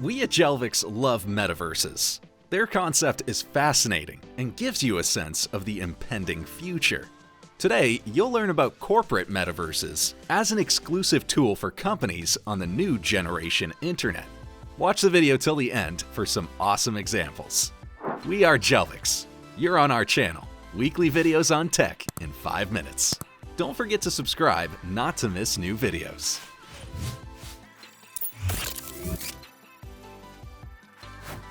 We at Jelvix love metaverses. Their concept is fascinating and gives you a sense of the impending future. Today, you'll learn about corporate metaverses as an exclusive tool for companies on the new generation internet. Watch the video till the end for some awesome examples. We are Jelvix. You're on our channel. Weekly videos on tech in 5 minutes. Don't forget to subscribe not to miss new videos.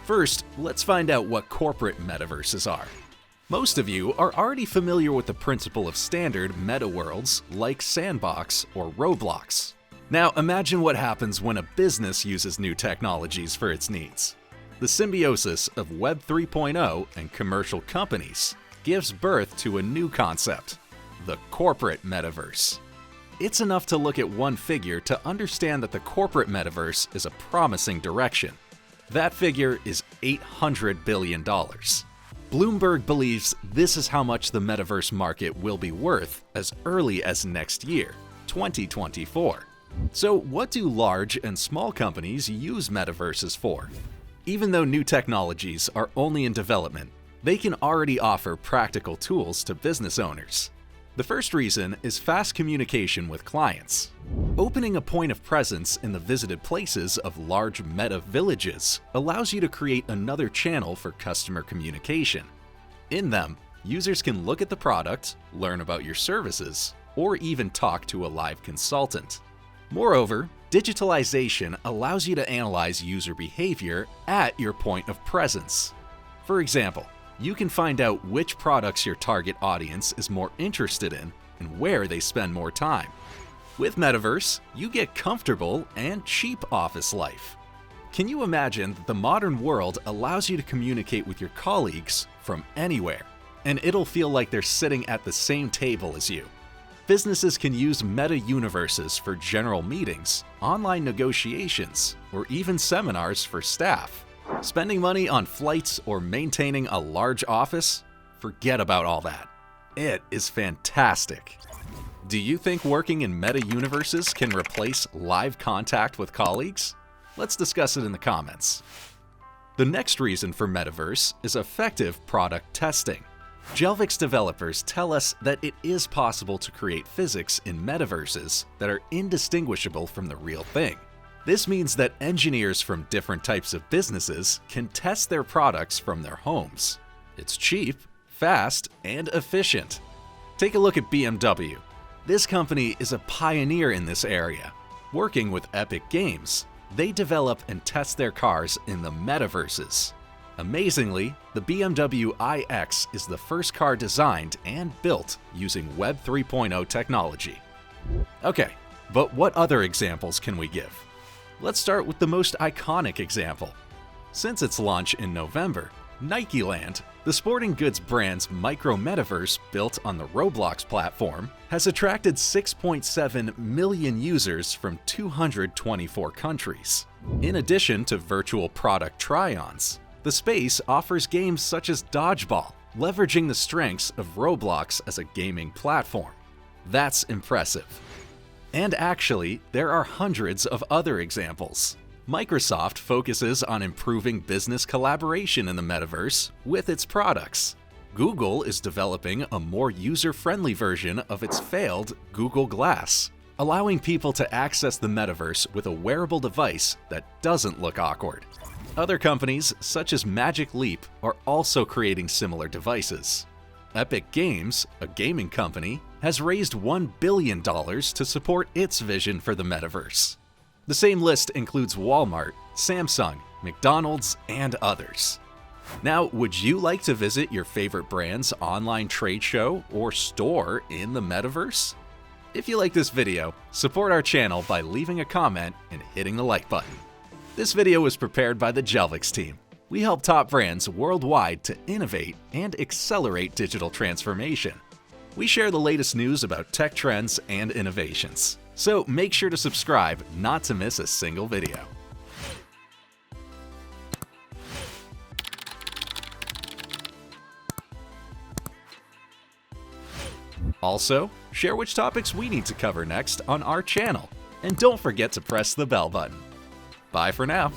First, let's find out what corporate metaverses are. Most of you are already familiar with the principle of standard meta worlds like Sandbox or Roblox. Now imagine what happens when a business uses new technologies for its needs. The symbiosis of Web 3.0 and commercial companies gives birth to a new concept, the corporate metaverse. It's enough to look at one figure to understand that the corporate metaverse is a promising direction. That figure is $800 billion. Bloomberg believes this is how much the metaverse market will be worth as early as next year, 2024. So what do large and small companies use metaverses for? Even though new technologies are only in development, they can already offer practical tools to business owners. The first reason is fast communication with clients. Opening a point of presence in the visited places of large meta villages allows you to create another channel for customer communication. In them, users can look at the product, learn about your services, or even talk to a live consultant. Moreover, digitalization allows you to analyze user behavior at your point of presence. For example, you can find out which products your target audience is more interested in and where they spend more time. With Metaverse, you get comfortable and cheap office life. Can you imagine that the modern world allows you to communicate with your colleagues from anywhere, and it'll feel like they're sitting at the same table as you? Businesses can use meta-universes for general meetings, online negotiations, or even seminars for staff. Spending money on flights or maintaining a large office? Forget about all that. It is fantastic. Do you think working in meta-universes can replace live contact with colleagues? Let's discuss it in the comments. The next reason for Metaverse is effective product testing. Jelvix developers tell us that it is possible to create physics in metaverses that are indistinguishable from the real thing. This means that engineers from different types of businesses can test their products from their homes. It's cheap, fast, and efficient. Take a look at BMW. This company is a pioneer in this area. Working with Epic Games, they develop and test their cars in the metaverses. Amazingly, the BMW iX is the first car designed and built using Web 3.0 technology. Okay, but what other examples can we give? Let's start with the most iconic example. Since its launch in November, Nikeland, the sporting goods brand's micro-metaverse built on the Roblox platform, has attracted 6.7 million users from 224 countries. In addition to virtual product try-ons, the space offers games such as Dodgeball, leveraging the strengths of Roblox as a gaming platform. That's impressive. And actually, there are hundreds of other examples. Microsoft focuses on improving business collaboration in the metaverse with its products. Google is developing a more user-friendly version of its failed Google Glass, allowing people to access the metaverse with a wearable device that doesn't look awkward. Other companies, such as Magic Leap, are also creating similar devices. Epic Games, a gaming company, has raised $1 billion to support its vision for the metaverse. The same list includes Walmart, Samsung, McDonald's, and others. Now, would you like to visit your favorite brand's online trade show or store in the metaverse? If you like this video, support our channel by leaving a comment and hitting the like button. This video was prepared by the Jelvix team. We help top brands worldwide to innovate and accelerate digital transformation. We share the latest news about tech trends and innovations. So make sure to subscribe not to miss a single video. Also, share which topics we need to cover next on our channel. And don't forget to press the bell button. Bye for now.